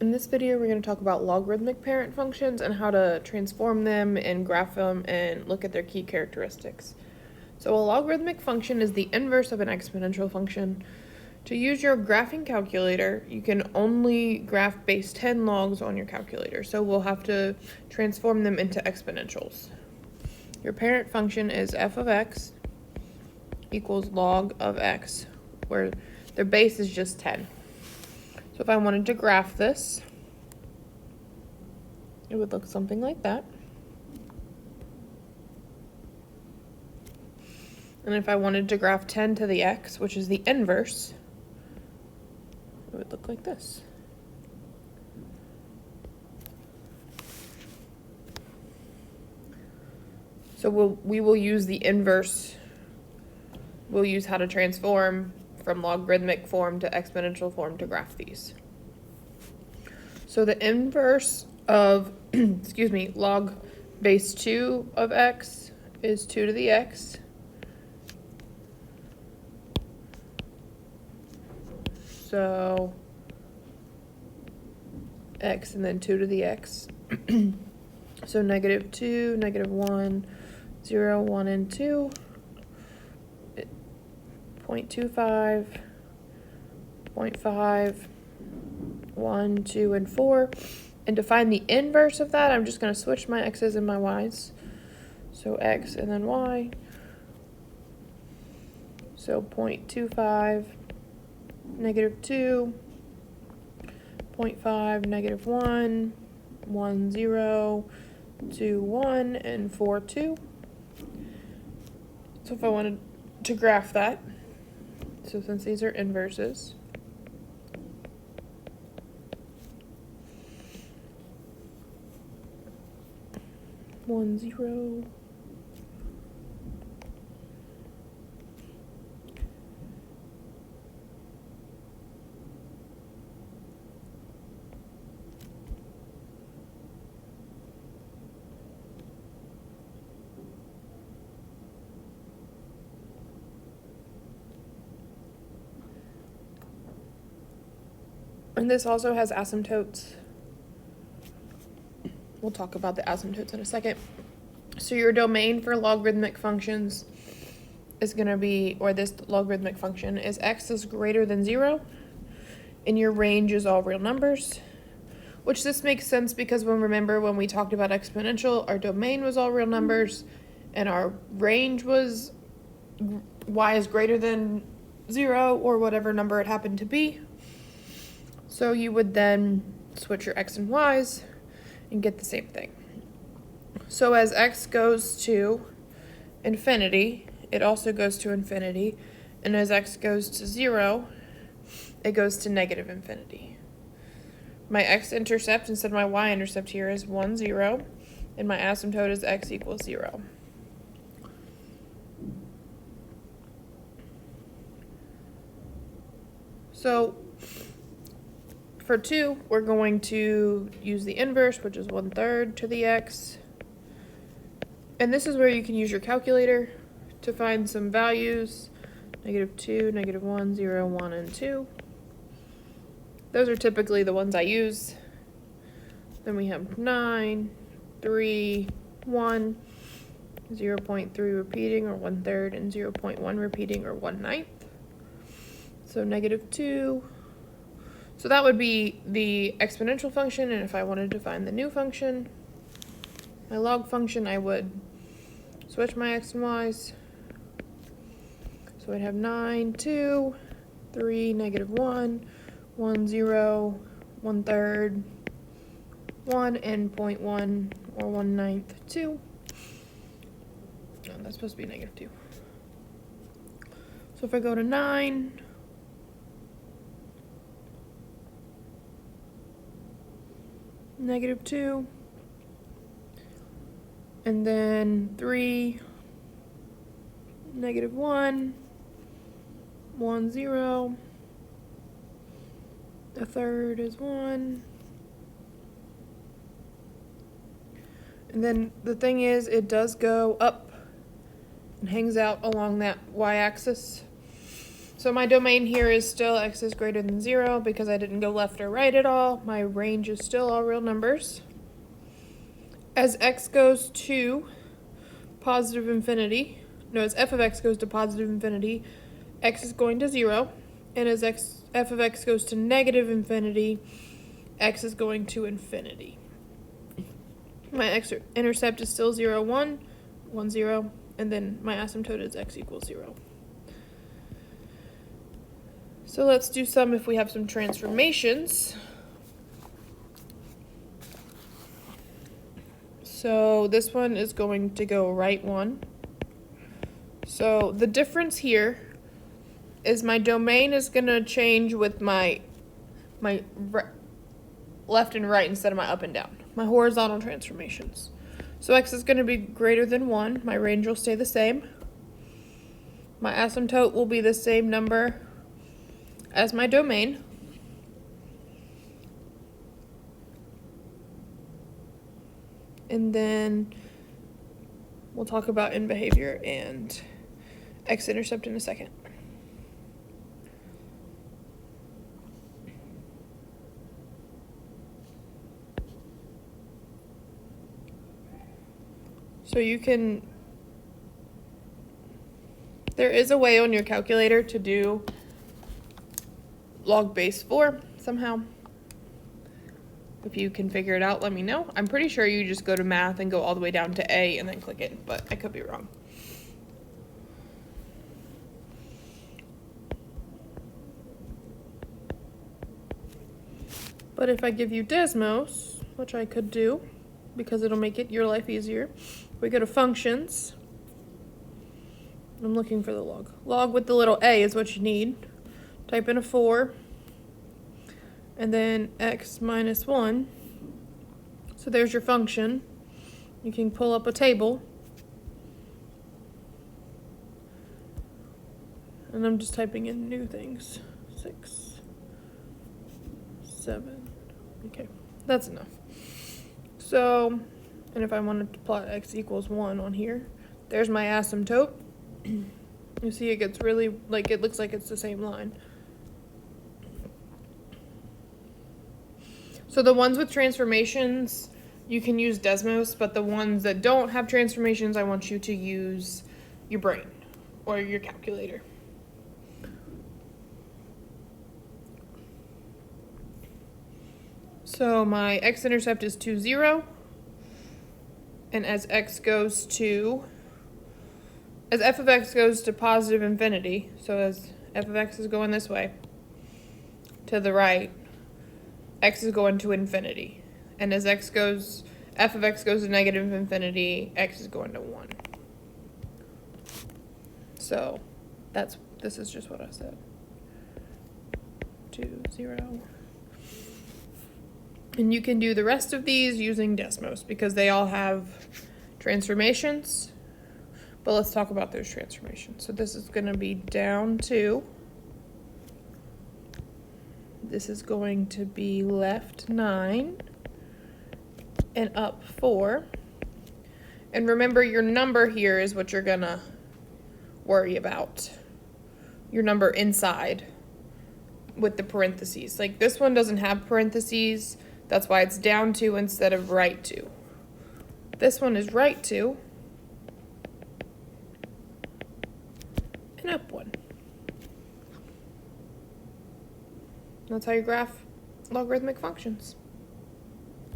In this video, we're going to talk about logarithmic parent functions and how to transform them and graph them and look at their key characteristics. So a logarithmic function is the inverse of an exponential function. To use your graphing calculator, you can only graph base 10 logs on your calculator, so we'll have to transform them into exponentials. Your parent function is f of x equals log of x, where their base is just 10. So if I wanted to graph this, it would look something like that. And if I wanted to graph 10 to the x, which is the inverse, it would look like this. So we will use the inverse. We'll use how to transform from logarithmic form to exponential form to graph these. So the inverse of, log base 2 of x is 2 to the x. So x and then 2 to the x. So negative 2, negative 1, 0, 1, and 2. 0.25, 0.5, 1, 2, and 4. And to find the inverse of that, I'm just going to switch my x's and my y's. So x and then y. So 0.25, negative 2, 0.5, negative 1, 1, 0, 2, 1, and 4, 2. So if I wanted to graph that, so since these are inverses, one, 0, and this also has asymptotes. We'll talk about the asymptotes in a second. So your domain for logarithmic functions is going to be, or this logarithmic function is x is greater than 0, and your range is all real numbers, which this makes sense because remember when we talked about exponential, our domain was all real numbers, and our range was y is greater than 0, or whatever number it happened to be. So you would then switch your x and y's and get the same thing. So as x goes to infinity, it also goes to infinity. And as x goes to 0, it goes to negative infinity. My x-intercept instead of my y-intercept here is 1, 0. And my asymptote is x equals 0. So for 2, we're going to use the inverse, which is 1/3 to the x. And this is where you can use your calculator to find some values. Negative 2, negative 1, 0, 1, and 2. Those are typically the ones I use. Then we have 9, 3, 1, 0.3 repeating, or 1/3, and 0.1 repeating, or 1/9. So negative 2. So that would be the exponential function, and if I wanted to find the new function, my log function, I would switch my x and y's. So I'd have 9, 2, 3, negative 1, 1, 0, 1/3, 1, and 0.1, or 1/9, 2. Oh, that's supposed to be negative 2. So if I go to 9, negative 2, and then 3, negative 1, 1, 0, 1/3 is 1, and then the thing is it does go up and hangs out along that y-axis. So my domain here is still x is greater than 0 because I didn't go left or right at all. My range is still all real numbers. As x goes to positive infinity, no, as f of x goes to positive infinity, x is going to 0. And as f of x goes to negative infinity, x is going to infinity. My x-intercept is still 0, 1, 1, 0, and then my asymptote is x equals 0. So let's do some if we have some transformations. So this one is going to go right 1. So the difference here is my domain is going to change with my left and right instead of my up and down. My horizontal transformations. So x is going to be greater than 1. My range will stay the same. My asymptote will be the same number as my domain. And then we'll talk about end behavior and x-intercept in a second. So there is a way on your calculator to do log base 4 somehow. If you can figure it out, let me know. I'm pretty sure you just go to math and go all the way down to A and then click it, but I could be wrong. But if I give you Desmos, which I could do, because it'll make your life easier, we go to functions. I'm looking for the log. Log with the little a is what you need. Type in a 4, and then x minus 1. So there's your function. You can pull up a table. And I'm just typing in new things. 6, 7. Okay, that's enough. So, and if I wanted to plot x equals 1 on here, there's my asymptote. You see it gets really, it looks like it's the same line. So the ones with transformations, you can use Desmos, but the ones that don't have transformations, I want you to use your brain or your calculator. So my x-intercept is 2, 0. And as f of x goes to positive infinity, so as f of x is going this way, to the right, x is going to infinity. And as f of x goes to negative infinity, x is going to 1. So this is just what I said. 2, 0. And you can do the rest of these using Desmos because they all have transformations. But let's talk about those transformations. So this is going to be down 2. This is going to be left 9 and up 4. And remember, your number here is what you're going to worry about. Your number inside with the parentheses. Like this one doesn't have parentheses. That's why it's down 2 instead of right 2. This one is right 2 and up 1. That's how you graph logarithmic functions.